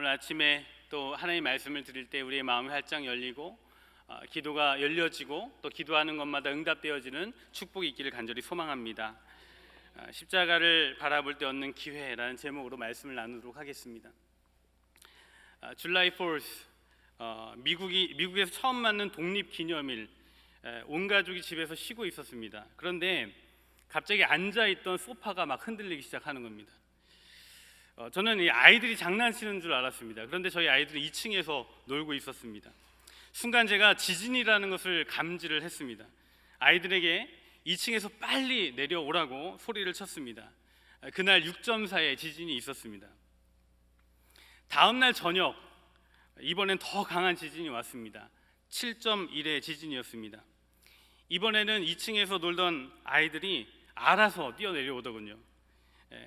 오늘 아침에 또 하나님의 말씀을 드릴 때 우리의 마음이 활짝 열리고 기도가 열려지고 또 기도하는 것마다 응답되어지는 축복이 있기를 간절히 소망합니다. 십자가를 바라볼 때 얻는 기회라는 제목으로 말씀을 나누도록 하겠습니다. July 4th, 미국에서 처음 맞는 독립기념일, 온 가족이 집에서 쉬고 있었습니다. 그런데 갑자기 앉아있던 소파가 막 흔들리기 시작하는 겁니다. 저는 이 아이들이 장난치는 줄 알았습니다. 그런데 저희 아이들은 2층에서 놀고 있었습니다. 순간 제가 지진이라는 것을 감지를 했습니다. 아이들에게 2층에서 빨리 내려오라고 소리를 쳤습니다. 그날 6.4의 지진이 있었습니다. 다음 날 저녁, 이번엔 더 강한 지진이 왔습니다. 7.1의 지진이었습니다. 이번에는 2층에서 놀던 아이들이 알아서 뛰어내려오더군요.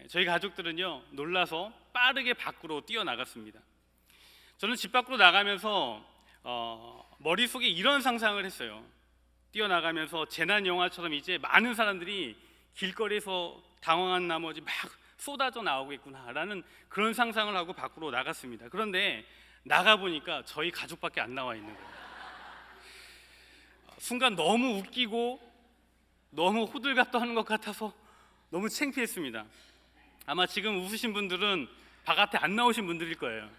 저희 가족들은요, 놀라서 빠르게 밖으로 뛰어나갔습니다. 저는 집 밖으로 나가면서 머릿속에 이런 상상을 했어요. 뛰어나가면서 재난 영화처럼 이제 많은 사람들이 길거리에서 당황한 나머지 막 쏟아져 나오겠구나라는 그런 상상을 하고 밖으로 나갔습니다. 그런데 나가보니까 저희 가족밖에 안 나와 있는 거예요. 순간 너무 웃기고 너무 호들갑 떠는 것 같아서 너무 창피했습니다. 아마 지금 웃으신 분들은 바깥에 안 나오신 분들일 거예요.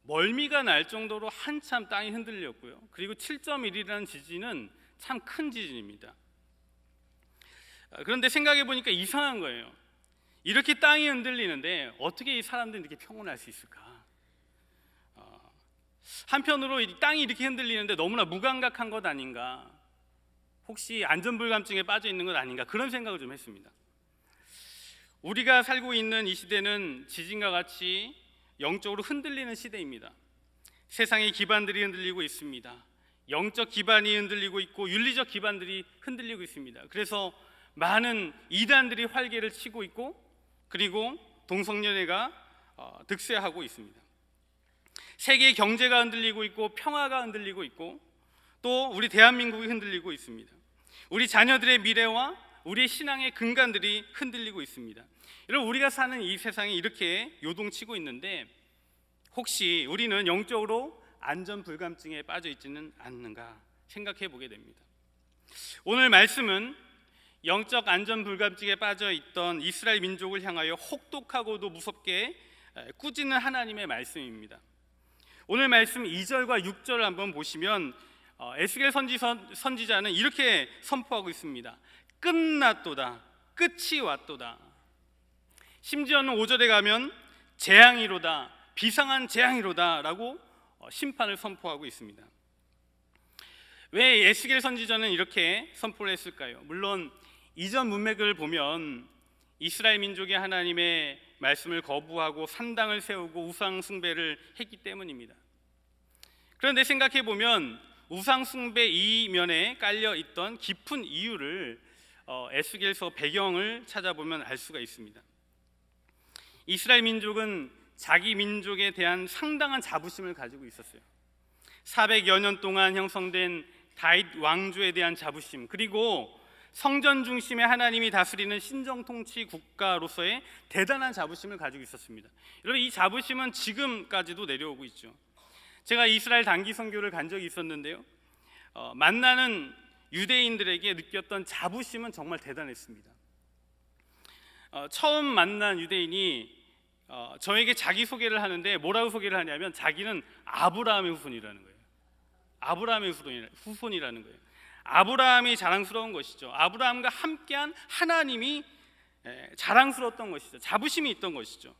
멀미가 날 정도로 한참 땅이 흔들렸고요. 그리고 7.1이라는 지진은 참 큰 지진입니다. 그런데 생각해 보니까 이상한 거예요. 이렇게 땅이 흔들리는데 어떻게 이 사람들이 이렇게 평온할 수 있을까? 한편으로 이 땅이 이렇게 흔들리는데 너무나 무감각한 것 아닌가? 혹시 안전불감증에 빠져 있는 것 아닌가? 그런 생각을 좀 했습니다. 우리가 살고 있는 이 시대는 지진과 같이 영적으로 흔들리는 시대입니다. 세상의 기반들이 흔들리고 있습니다. 영적 기반이 흔들리고 있고 윤리적 기반들이 흔들리고 있습니다. 그래서 많은 이단들이 활개를 치고 있고 그리고 동성연애가 득세하고 있습니다. 세계의 경제가 흔들리고 있고 평화가 흔들리고 있고 또 우리 대한민국이 흔들리고 있습니다. 우리 자녀들의 미래와 우리의 신앙의 근간들이 흔들리고 있습니다. 여러분, 우리가 사는 이 세상이 이렇게 요동치고 있는데 혹시 우리는 영적으로 안전불감증에 빠져 있지는 않는가 생각해 보게 됩니다. 오늘 말씀은 영적 안전불감증에 빠져 있던 이스라엘 민족을 향하여 혹독하고도 무섭게 꾸짖는 하나님의 말씀입니다. 오늘 말씀 2절과 6절을 한번 보시면 에스겔 선지자는 이렇게 선포하고 있습니다. 끝났도다, 끝이 왔도다. 심지어는 5절에 가면 재앙이로다, 비상한 재앙이로다 라고 심판을 선포하고 있습니다. 왜 에스겔 선지자는 이렇게 선포를 했을까요? 물론 이전 문맥을 보면 이스라엘 민족이 하나님의 말씀을 거부하고 산당을 세우고 우상 숭배를 했기 때문입니다. 그런데 생각해 보면 우상 숭배 이면에 깔려 있던 깊은 이유를 에스겔서 배경을 찾아보면 알 수가 있습니다. 이스라엘 민족은 자기 민족에 대한 상당한 자부심을 가지고 있었어요. 400여 년 동안 형성된 다윗 왕조에 대한 자부심, 그리고 성전 중심의 하나님이 다스리는 신정통치 국가로서의 대단한 자부심을 가지고 있었습니다. 여러분, 이 자부심은 지금까지도 내려오고 있죠. 제가 이스라엘 단기 선교를 간 적이 있었는데요, 만나는 유대인들에게 느꼈던 자부심은 정말 대단했습니다. 처음 만난 유대인이 저에게 자기소개를 하는데 뭐라고 소개를 하냐면 자기는 아브라함의 후손이라는 거예요. 아브라함의 후손이라는 거예요. 아브라함이 자랑스러운 것이죠. 아브라함과 함께한 하나님이 자랑스러웠던 것이죠. 자부심이 있던 것이죠.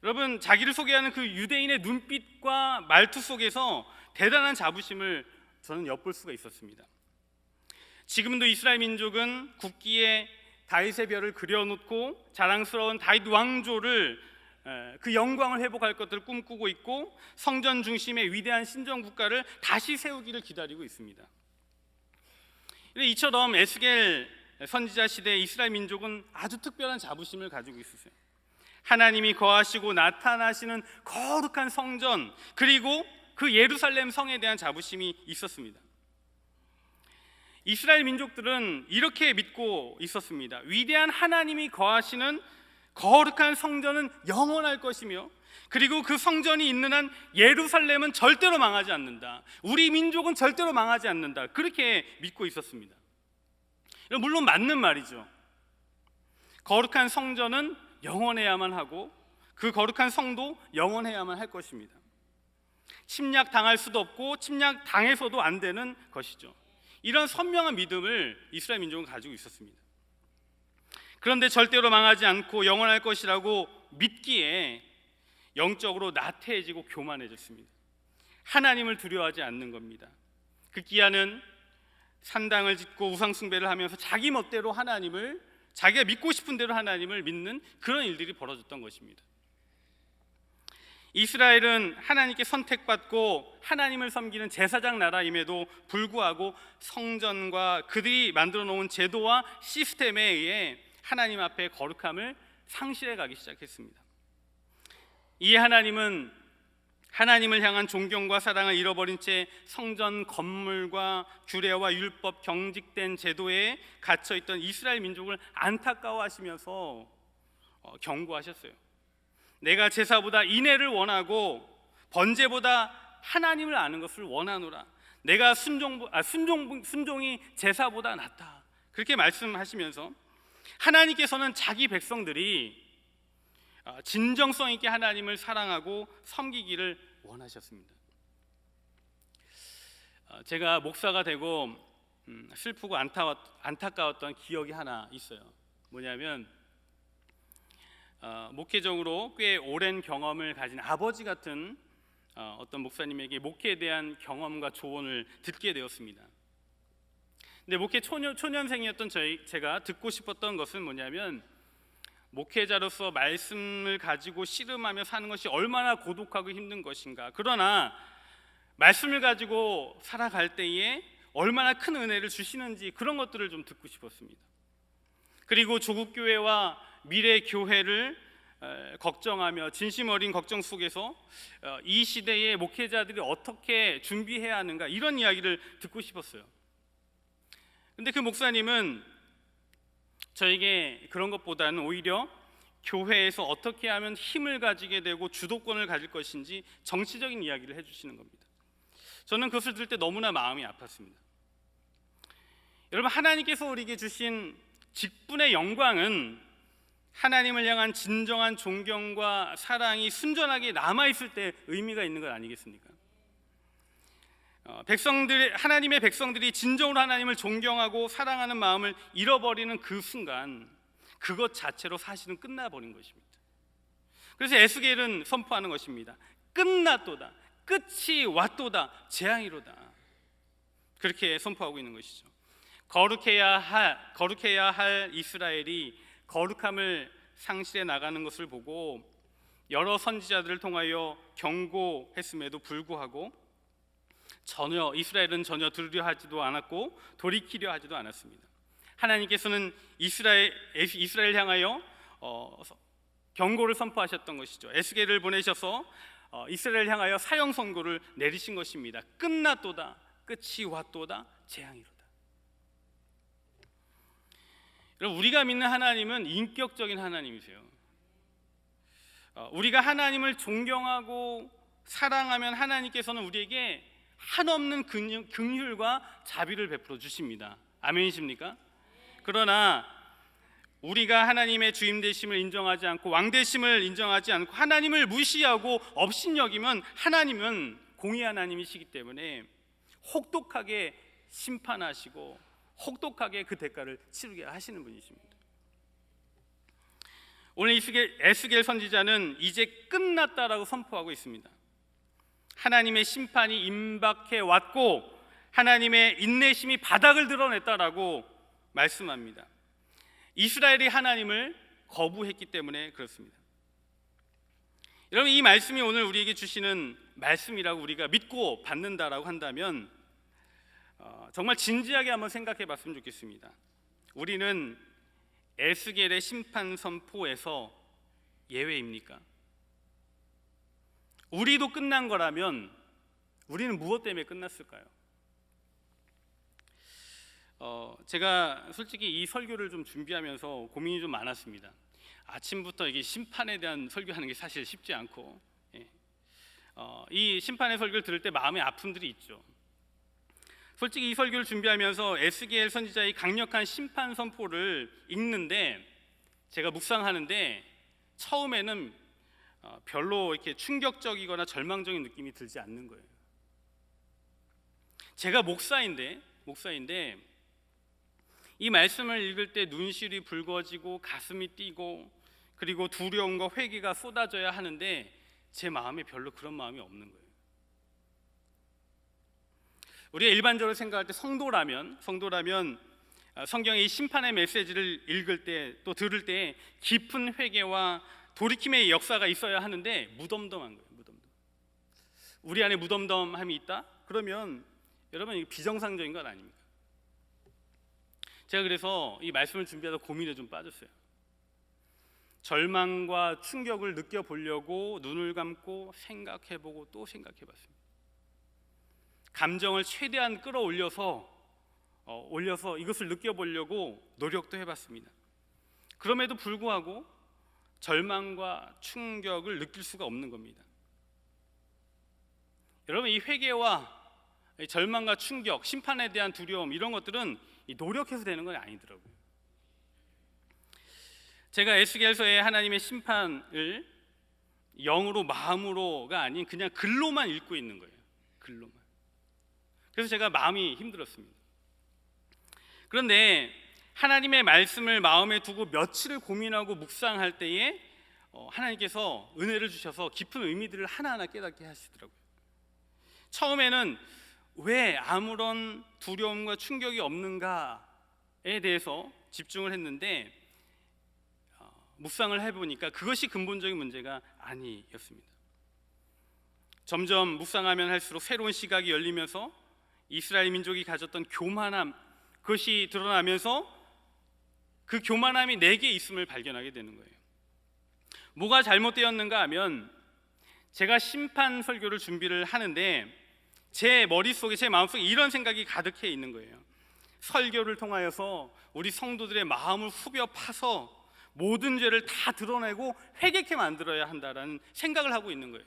여러분, 자기를 소개하는 그 유대인의 눈빛과 말투 속에서 대단한 자부심을 저는 엿볼 수가 있었습니다. 지금도 이스라엘 민족은 국기에 다윗의 별을 그려놓고 자랑스러운 다윗 왕조를 그 영광을 회복할 것들을 꿈꾸고 있고 성전 중심의 위대한 신정 국가를 다시 세우기를 기다리고 있습니다. 이처럼 에스겔 선지자 시대 이스라엘 민족은 아주 특별한 자부심을 가지고 있었어요. 하나님이 거하시고 나타나시는 거룩한 성전, 그리고 그 예루살렘 성에 대한 자부심이 있었습니다. 이스라엘 민족들은 이렇게 믿고 있었습니다. 위대한 하나님이 거하시는 거룩한 성전은 영원할 것이며, 그리고 그 성전이 있는 한 예루살렘은 절대로 망하지 않는다. 우리 민족은 절대로 망하지 않는다. 그렇게 믿고 있었습니다. 물론 맞는 말이죠. 거룩한 성전은 영원해야만 하고 그 거룩한 성도 영원해야만 할 것입니다. 침략 당할 수도 없고 침략 당해서도 안 되는 것이죠. 이런 선명한 믿음을 이스라엘 민족은 가지고 있었습니다. 그런데 절대로 망하지 않고 영원할 것이라고 믿기에 영적으로 나태해지고 교만해졌습니다. 하나님을 두려워하지 않는 겁니다. 급기야는 산당을 짓고 우상 숭배를 하면서 자기 멋대로 하나님을, 자기가 믿고 싶은 대로 하나님을 믿는 그런 일들이 벌어졌던 것입니다. 이스라엘은 하나님께 선택받고 하나님을 섬기는 제사장 나라임에도 불구하고 성전과 그들이 만들어 놓은 제도와 시스템에 의해 하나님 앞에 거룩함을 상실해 가기 시작했습니다. 이에 하나님은 하나님을 향한 존경과 사랑을 잃어버린 채 성전 건물과 규례와 율법, 경직된 제도에 갇혀있던 이스라엘 민족을 안타까워하시면서 경고하셨어요. 내가 제사보다 인애를 원하고 번제보다 하나님을 아는 것을 원하노라. 내가 순종이 제사보다 낫다. 그렇게 말씀하시면서 하나님께서는 자기 백성들이 진정성 있게 하나님을 사랑하고 섬기기를 원하셨습니다. 제가 목사가 되고 슬프고 안타까웠던 기억이 하나 있어요. 뭐냐면 목회적으로 꽤 오랜 경험을 가진 아버지 같은 어떤 목사님에게 목회에 대한 경험과 조언을 듣게 되었습니다. 근데 목회 초년생이었던 제가 듣고 싶었던 것은 뭐냐면, 목회자로서 말씀을 가지고 씨름하며 사는 것이 얼마나 고독하고 힘든 것인가, 그러나 말씀을 가지고 살아갈 때에 얼마나 큰 은혜를 주시는지, 그런 것들을 좀 듣고 싶었습니다. 그리고 조국 교회와 미래 교회를 걱정하며 진심 어린 걱정 속에서 이 시대의 목회자들이 어떻게 준비해야 하는가, 이런 이야기를 듣고 싶었어요. 근데 그 목사님은 저에게 그런 것보다는 오히려 교회에서 어떻게 하면 힘을 가지게 되고 주도권을 가질 것인지 정치적인 이야기를 해주시는 겁니다. 저는 그것을 들을 때 너무나 마음이 아팠습니다. 여러분, 하나님께서 우리에게 주신 직분의 영광은 하나님을 향한 진정한 존경과 사랑이 순전하게 남아있을 때 의미가 있는 것 아니겠습니까? 하나님의 백성들이 진정으로 하나님을 존경하고 사랑하는 마음을 잃어버리는 그 순간, 그것 자체로 사실은 끝나버린 것입니다. 그래서 에스겔은 선포하는 것입니다. 끝났도다, 끝이 왔도다, 재앙이로다. 그렇게 선포하고 있는 것이죠. 거룩해야 할 이스라엘이 거룩함을 상실해 나가는 것을 보고 여러 선지자들을 통하여 경고했음에도 불구하고 이스라엘은 전혀 들으려 하지도 않았고 돌이키려 하지도 않았습니다. 하나님께서는 이스라엘 향하여 경고를 선포하셨던 것이죠. 에스겔을 보내셔서 이스라엘 향하여 사형 선고를 내리신 것입니다. 끝났도다, 끝이 왔도다, 재앙이로다. 여러분, 우리가 믿는 하나님은 인격적인 하나님이세요. 우리가 하나님을 존경하고 사랑하면 하나님께서는 우리에게 한없는 긍휼과 자비를 베풀어 주십니다. 아멘이십니까? 그러나 우리가 하나님의 주임 되심을 인정하지 않고 왕 되심을 인정하지 않고 하나님을 무시하고 업신여기면 하나님은 공의 하나님이시기 때문에 혹독하게 심판하시고 혹독하게 그 대가를 치르게 하시는 분이십니다. 오늘 에스겔 선지자는 이제 끝났다라고 선포하고 있습니다. 하나님의 심판이 임박해 왔고 하나님의 인내심이 바닥을 드러냈다라고 말씀합니다. 이스라엘이 하나님을 거부했기 때문에 그렇습니다. 여러분, 이 말씀이 오늘 우리에게 주시는 말씀이라고 우리가 믿고 받는다라고 한다면 정말 진지하게 한번 생각해 봤으면 좋겠습니다. 우리는 에스겔의 심판 선포에서 예외입니까? 우리도 끝난 거라면 우리는 무엇 때문에 끝났을까요? 제가 솔직히 이 설교를 좀 준비하면서 고민이 좀 많았습니다. 아침부터 이게 심판에 대한 설교하는 게 사실 쉽지 않고, 이 심판의 설교를 들을 때 마음의 아픔들이 있죠. 솔직히 이 설교를 준비하면서 에스겔 선지자의 강력한 심판 선포를 읽는데, 제가 묵상하는데 처음에는 별로 이렇게 충격적이거나 절망적인 느낌이 들지 않는 거예요. 제가 목사인데 이 말씀을 읽을 때 눈시울이 붉어지고 가슴이 뛰고 그리고 두려움과 회개가 쏟아져야 하는데 제 마음에 별로 그런 마음이 없는 거예요. 우리가 일반적으로 생각할 때 성도라면 성경의 이 심판의 메시지를 읽을 때 또 들을 때 깊은 회개와 돌이킴의 역사가 있어야 하는데 무덤덤한 거예요. 우리 안에 무덤덤함이 있다? 그러면 여러분 이게 비정상적인 건 아닙니까? 제가 그래서 이 말씀을 준비하다 고민에 좀 빠졌어요. 절망과 충격을 느껴보려고 눈을 감고 생각해보고 또 생각해봤습니다. 감정을 최대한 끌어올려서 이것을 느껴보려고 노력도 해봤습니다. 그럼에도 불구하고 절망과 충격을 느낄 수가 없는 겁니다. 여러분, 이 회개와 절망과 충격, 심판에 대한 두려움, 이런 것들은 노력해서 되는 건 아니더라고요. 제가 에스겔서의 하나님의 심판을 영으로 마음으로가 아닌 그냥 글로만 읽고 있는 거예요. 글로만. 그래서 제가 마음이 힘들었습니다. 그런데 하나님의 말씀을 마음에 두고 며칠을 고민하고 묵상할 때에 하나님께서 은혜를 주셔서 깊은 의미들을 하나하나 깨닫게 하시더라고요. 처음에는 왜 아무런 두려움과 충격이 없는가에 대해서 집중을 했는데 묵상을 해보니까 그것이 근본적인 문제가 아니었습니다. 점점 묵상하면 할수록 새로운 시각이 열리면서 이스라엘 민족이 가졌던 교만함, 그것이 드러나면서 그 교만함이 내게 있음을 발견하게 되는 거예요. 뭐가 잘못되었는가 하면 제가 심판 설교를 준비를 하는데 제 머릿속에, 제 마음속에 이런 생각이 가득해 있는 거예요. 설교를 통하여서 우리 성도들의 마음을 후벼 파서 모든 죄를 다 드러내고 회개케 만들어야 한다라는 생각을 하고 있는 거예요.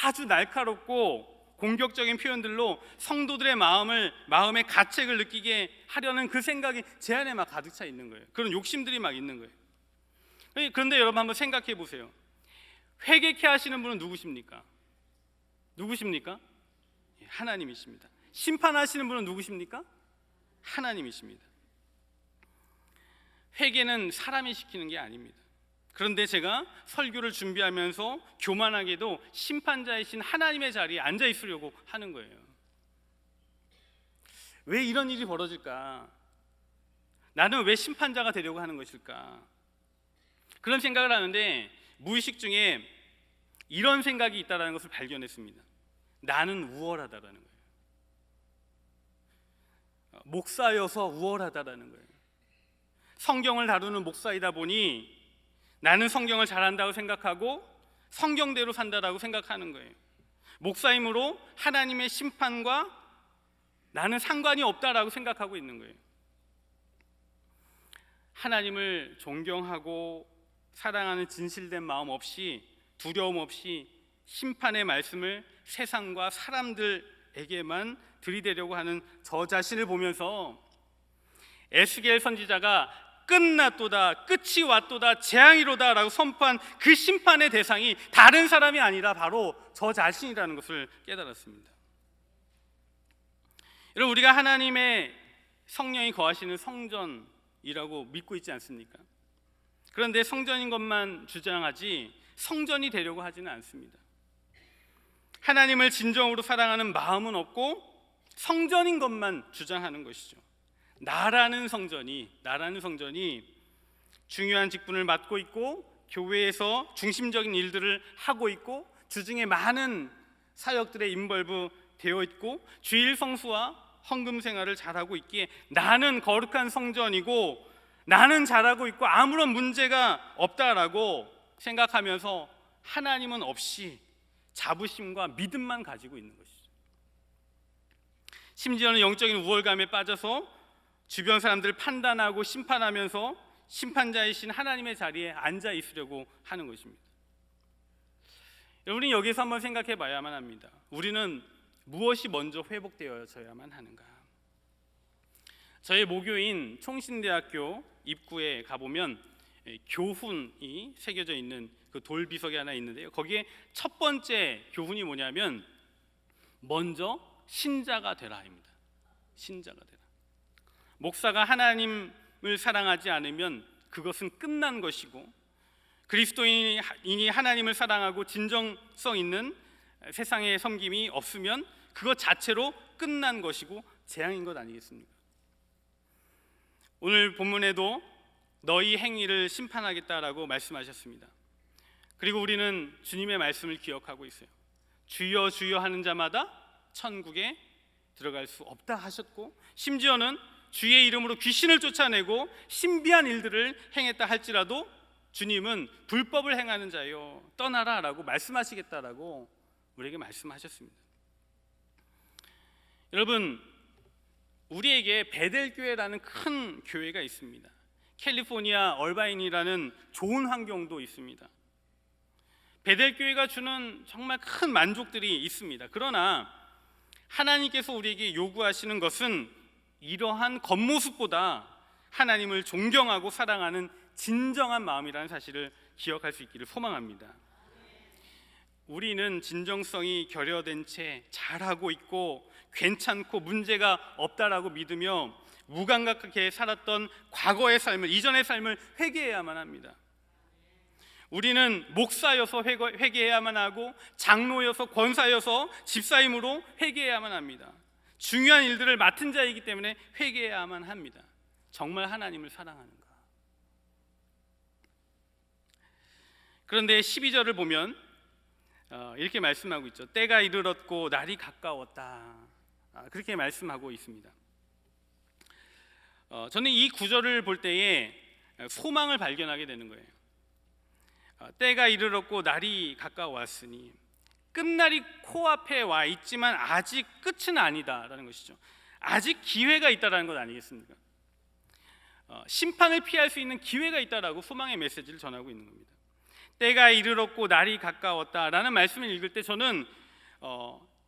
아주 날카롭고 공격적인 표현들로 성도들의 마음의 가책을 느끼게 하려는 그 생각이 제 안에 막 가득 차 있는 거예요. 그런 욕심들이 막 있는 거예요. 그런데 여러분 한번 생각해 보세요. 회개케 하시는 분은 누구십니까? 하나님이십니다. 심판하시는 분은 누구십니까? 하나님이십니다. 회개는 사람이 시키는 게 아닙니다. 그런데 제가 설교를 준비하면서 교만하게도 심판자이신 하나님의 자리에 앉아 있으려고 하는 거예요. 왜 이런 일이 벌어질까? 나는 왜 심판자가 되려고 하는 것일까? 그런 생각을 하는데 무의식 중에 이런 생각이 있다는 것을 발견했습니다. 나는 우월하다라는 거예요. 목사여서 우월하다라는 거예요. 성경을 다루는 목사이다 보니 나는 성경을 잘한다고 생각하고 성경대로 산다라고 생각하는 거예요. 목사임으로 하나님의 심판과 나는 상관이 없다라고 생각하고 있는 거예요. 하나님을 존경하고 사랑하는 진실된 마음 없이, 두려움 없이 심판의 말씀을 세상과 사람들에게만 들이대려고 하는 저 자신을 보면서 에스겔 선지자가 끝났도다, 끝이 왔도다, 재앙이로다 라고 선포한 그 심판의 대상이 다른 사람이 아니라 바로 저 자신이라는 것을 깨달았습니다. 여러분, 우리가 하나님의 성령이 거하시는 성전이라고 믿고 있지 않습니까? 그런데 성전인 것만 주장하지 성전이 되려고 하지는 않습니다. 하나님을 진정으로 사랑하는 마음은 없고 성전인 것만 주장하는 것이죠. 나라는 성전이 중요한 직분을 맡고 있고 교회에서 중심적인 일들을 하고 있고 주중에 많은 사역들에 인벌브 되어 있고 주일 성수와 헌금 생활을 잘하고 있기에 나는 거룩한 성전이고 나는 잘하고 있고 아무런 문제가 없다라고 생각하면서 하나님은 없이 자부심과 믿음만 가지고 있는 것이죠. 심지어는 영적인 우월감에 빠져서 주변 사람들을 판단하고 심판하면서 심판자이신 하나님의 자리에 앉아 있으려고 하는 것입니다. 여러분이 여기서 한번 생각해 봐야만 합니다. 우리는 무엇이 먼저 회복되어져야만 하는가? 저희 모교인 총신대학교 입구에 가보면 교훈이 새겨져 있는 그 돌비석이 하나 있는데요, 거기에 첫 번째 교훈이 뭐냐면 먼저 신자가 되라입니다. 신자가 되라. 목사가 하나님을 사랑하지 않으면 그것은 끝난 것이고, 그리스도인이 하나님을 사랑하고 진정성 있는 세상의 섬김이 없으면 그것 자체로 끝난 것이고 재앙인 것 아니겠습니까? 오늘 본문에도 너희 행위를 심판하겠다라고 말씀하셨습니다. 그리고 우리는 주님의 말씀을 기억하고 있어요. 주여 주여 하는 자마다 천국에 들어갈 수 없다 하셨고, 심지어는 주의 이름으로 귀신을 쫓아내고 신비한 일들을 행했다 할지라도 주님은 불법을 행하는 자여 떠나라 라고 말씀하시겠다라고 우리에게 말씀하셨습니다. 여러분, 우리에게 베델교회라는 큰 교회가 있습니다. 캘리포니아 얼바인이라는 좋은 환경도 있습니다. 베델교회가 주는 정말 큰 만족들이 있습니다. 그러나 하나님께서 우리에게 요구하시는 것은 이러한 겉모습보다 하나님을 존경하고 사랑하는 진정한 마음이라는 사실을 기억할 수 있기를 소망합니다. 우리는 진정성이 결여된 채 잘하고 있고 괜찮고 문제가 없다라고 믿으며 무감각하게 살았던 과거의 삶을, 이전의 삶을 회개해야만 합니다. 우리는 목사여서 회개해야만 하고 장로여서 권사여서 집사임으로 회개해야만 합니다. 중요한 일들을 맡은 자이기 때문에 회개해야만 합니다. 정말 하나님을 사랑하는가? 그런데 12절을 보면 이렇게 말씀하고 있죠. 때가 이르렀고 날이 가까웠다, 그렇게 말씀하고 있습니다. 저는 이 구절을 볼 때에 소망을 발견하게 되는 거예요. 때가 이르렀고 날이 가까웠으니, 끝날이 코앞에 와 있지만 아직 끝은 아니다라는 것이죠. 아직 기회가 있다라는 것 아니겠습니까? 심판을 피할 수 있는 기회가 있다라고 소망의 메시지를 전하고 있는 겁니다. 때가 이르렀고 날이 가까웠다라는 말씀을 읽을 때 저는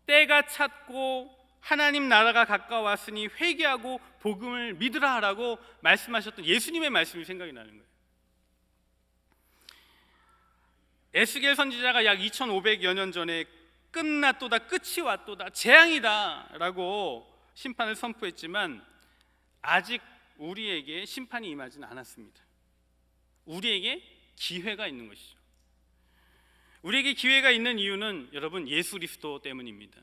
때가 찼고 하나님 나라가 가까웠으니 회개하고 복음을 믿으라라고 말씀하셨던 예수님의 말씀이 생각이 나는 거예요. 에스겔 선지자가 약 2500여 년 전에 끝났도다, 끝이 왔도다, 재앙이다 라고 심판을 선포했지만 아직 우리에게 심판이 임하지는 않았습니다. 우리에게 기회가 있는 것이죠. 우리에게 기회가 있는 이유는 여러분 예수 그리스도 때문입니다.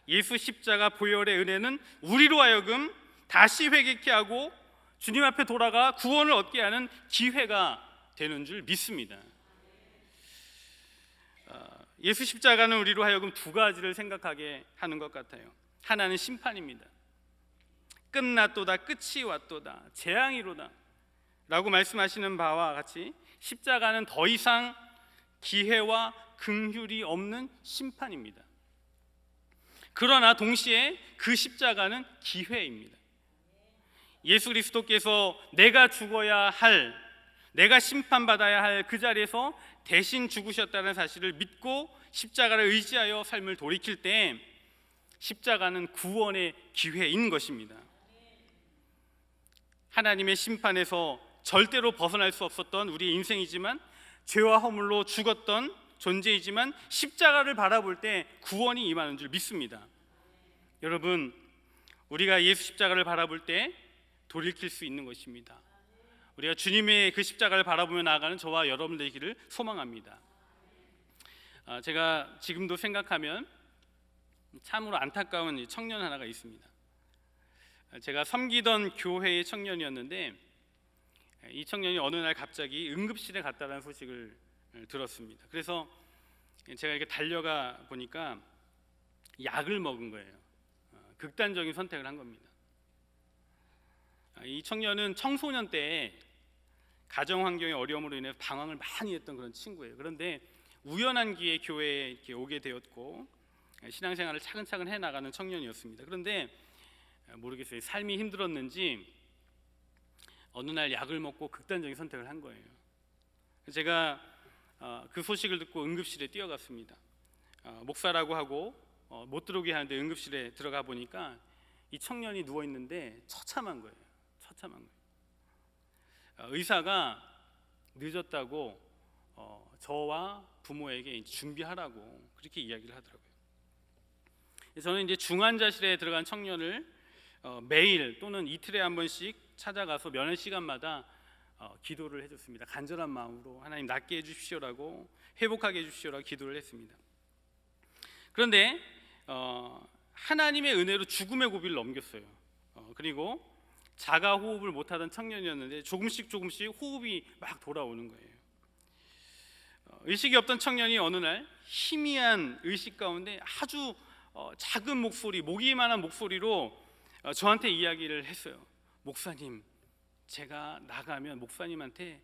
예수 십자가 보혈의 은혜는 우리로 하여금 다시 회개케 하고 주님 앞에 돌아가 구원을 얻게 하는 기회가 되는 줄 믿습니다. 예수 십자가는 우리로 하여금 두 가지를 생각하게 하는 것 같아요. 하나는 심판입니다. 끝났도다, 끝이 왔도다, 재앙이로다 라고 말씀하시는 바와 같이 십자가는 더 이상 기회와 긍휼이 없는 심판입니다. 그러나 동시에 그 십자가는 기회입니다. 예수 그리스도께서 내가 죽어야 할, 내가 심판받아야 할 그 자리에서 대신 죽으셨다는 사실을 믿고 십자가를 의지하여 삶을 돌이킬 때 십자가는 구원의 기회인 것입니다. 하나님의 심판에서 절대로 벗어날 수 없었던 우리의 인생이지만, 죄와 허물로 죽었던 존재이지만 십자가를 바라볼 때 구원이 임하는 줄 믿습니다. 여러분, 우리가 예수 십자가를 바라볼 때 돌이킬 수 있는 것입니다. 우리가 주님의 그 십자가를 바라보며 나아가는 저와 여러분 되기를 소망합니다. 제가 지금도 생각하면 참으로 안타까운 청년 하나가 있습니다. 제가 섬기던 교회의 청년이었는데 이 청년이 어느 날 갑자기 응급실에 갔다는 소식을 들었습니다. 그래서 제가 이렇게 달려가 보니까 약을 먹은 거예요. 극단적인 선택을 한 겁니다. 이 청년은 청소년 때 가정 환경의 어려움으로 인해 방황을 많이 했던 그런 친구예요. 그런데 우연한 기회에 교회에 이렇게 오게 되었고 신앙생활을 차근차근 해나가는 청년이었습니다. 그런데 모르겠어요. 삶이 힘들었는지 어느 날 약을 먹고 극단적인 선택을 한 거예요. 제가 그 소식을 듣고 응급실에 뛰어갔습니다. 목사라고 하고 못 들어오게 하는데 응급실에 들어가 보니까 이 청년이 누워 있는데 처참한 거예요. 처참한 거예요. 의사가 늦었다고 저와 부모에게 준비하라고 그렇게 이야기를 하더라고요. 저는 이제 중환자실에 들어간 청년을 매일 또는 이틀에 한 번씩 찾아가서 면회 시간마다 기도를 해줬습니다. 간절한 마음으로 하나님 낫게 해주십시오라고, 회복하게 해주십시오라고 기도를 했습니다. 그런데 하나님의 은혜로 죽음의 고비를 넘겼어요. 그리고 자가 호흡을 못하던 청년이었는데 조금씩 호흡이 막 돌아오는 거예요. 의식이 없던 청년이 어느 날 희미한 의식 가운데 아주 작은 목소리, 모기만한 목소리로 저한테 이야기를 했어요. 목사님, 제가 나가면 목사님한테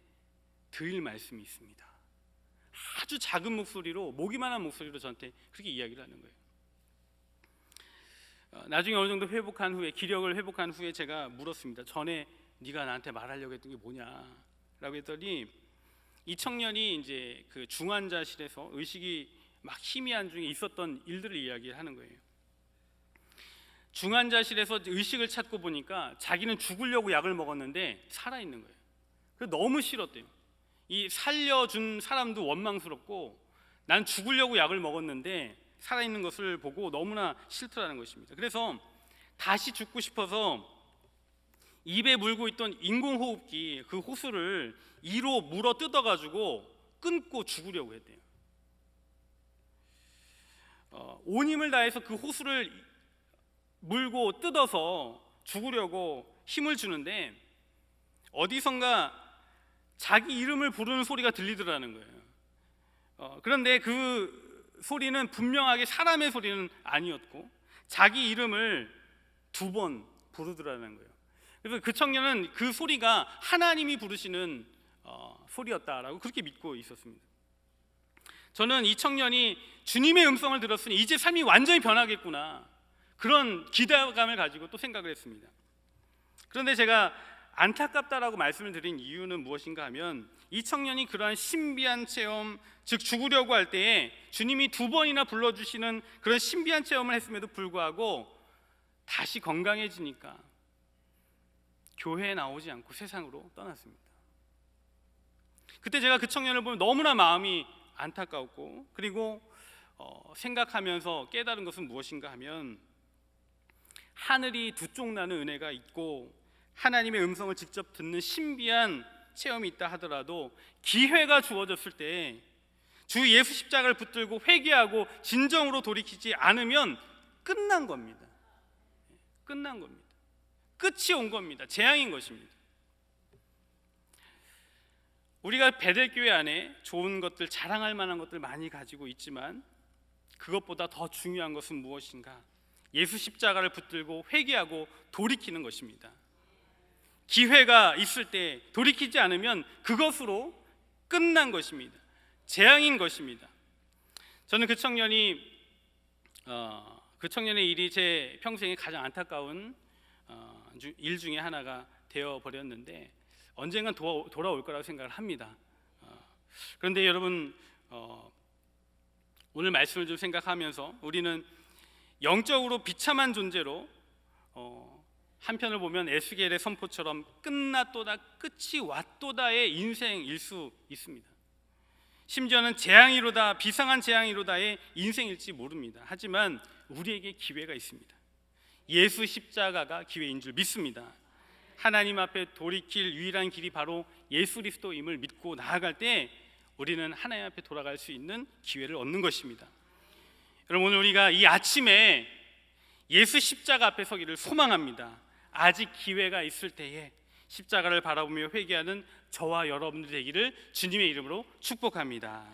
드릴 말씀이 있습니다. 아주 작은 목소리로, 모기만한 목소리로 저한테 그렇게 이야기를 하는 거예요. 나중에 어느 정도 회복한 후에, 기력을 회복한 후에 제가 물었습니다. 전에 네가 나한테 말하려고 했던 게 뭐냐라고 했더니 이 청년이 이제 그 중환자실에서 의식이 막 희미한 중에 있었던 일들을 이야기를 하는 거예요. 중환자실에서 의식을 찾고 보니까 자기는 죽으려고 약을 먹었는데 살아있는 거예요. 그래서 너무 싫었대요. 이 살려준 사람도 원망스럽고 난 죽으려고 약을 먹었는데 살아있는 것을 보고 너무나 싫더라는 것입니다. 그래서 다시 죽고 싶어서 입에 물고 있던 인공호흡기 그 호수를 이로 물어 뜯어가지고 끊고 죽으려고 했대요. 온 힘을 다해서 그 호수를 물고 뜯어서 죽으려고 힘을 주는데 어디선가 자기 이름을 부르는 소리가 들리더라는 거예요. 그런데 그 소리는 분명하게 사람의 소리는 아니었고 자기 이름을 2번 부르더라는 거예요. 그래서 그 청년은 그 소리가 하나님이 부르시는 소리였다라고 그렇게 믿고 있었습니다. 저는 이 청년이 주님의 음성을 들었으니 이제 삶이 완전히 변하겠구나, 그런 기대감을 가지고 또 생각을 했습니다. 그런데 제가 안타깝다라고 말씀을 드린 이유는 무엇인가 하면 이 청년이 그러한 신비한 체험, 즉 죽으려고 할 때에 주님이 2번이나 불러주시는 그런 신비한 체험을 했음에도 불구하고 다시 건강해지니까 교회에 나오지 않고 세상으로 떠났습니다. 그때 제가 그 청년을 보면 너무나 마음이 안타까웠고, 그리고 생각하면서 깨달은 것은 무엇인가 하면 하늘이 두 쪽 나는 은혜가 있고 하나님의 음성을 직접 듣는 신비한 체험이 있다 하더라도 기회가 주어졌을 때 주 예수 십자가를 붙들고 회개하고 진정으로 돌이키지 않으면 끝난 겁니다. 끝난 겁니다. 끝이 온 겁니다. 재앙인 것입니다. 우리가 베델교회 안에 좋은 것들, 자랑할 만한 것들 많이 가지고 있지만 그것보다 더 중요한 것은 무엇인가? 예수 십자가를 붙들고 회개하고 돌이키는 것입니다. 기회가 있을 때 돌이키지 않으면 그것으로 끝난 것입니다. 재앙인 것입니다. 저는 그 청년의 일이 제 평생에 가장 안타까운 일 중에 하나가 되어버렸는데 언젠간 돌아올 거라고 생각을 합니다. 그런데 여러분, 오늘 말씀을 좀 생각하면서 우리는 영적으로 비참한 존재로 한편을 보면 에스겔의 선포처럼 끝났도다, 끝이 왔도다의 인생일 수 있습니다. 심지어는 재앙이로다, 비상한 재앙이로다의 인생일지 모릅니다. 하지만 우리에게 기회가 있습니다. 예수 십자가가 기회인 줄 믿습니다. 하나님 앞에 돌이킬 유일한 길이 바로 예수 그리스도임을 믿고 나아갈 때 우리는 하나님 앞에 돌아갈 수 있는 기회를 얻는 것입니다. 여러분, 오늘 우리가 이 아침에 예수 십자가 앞에 서기를 소망합니다. 아직 기회가 있을 때에 십자가를 바라보며 회개하는 저와 여러분들 되기를 주님의 이름으로 축복합니다.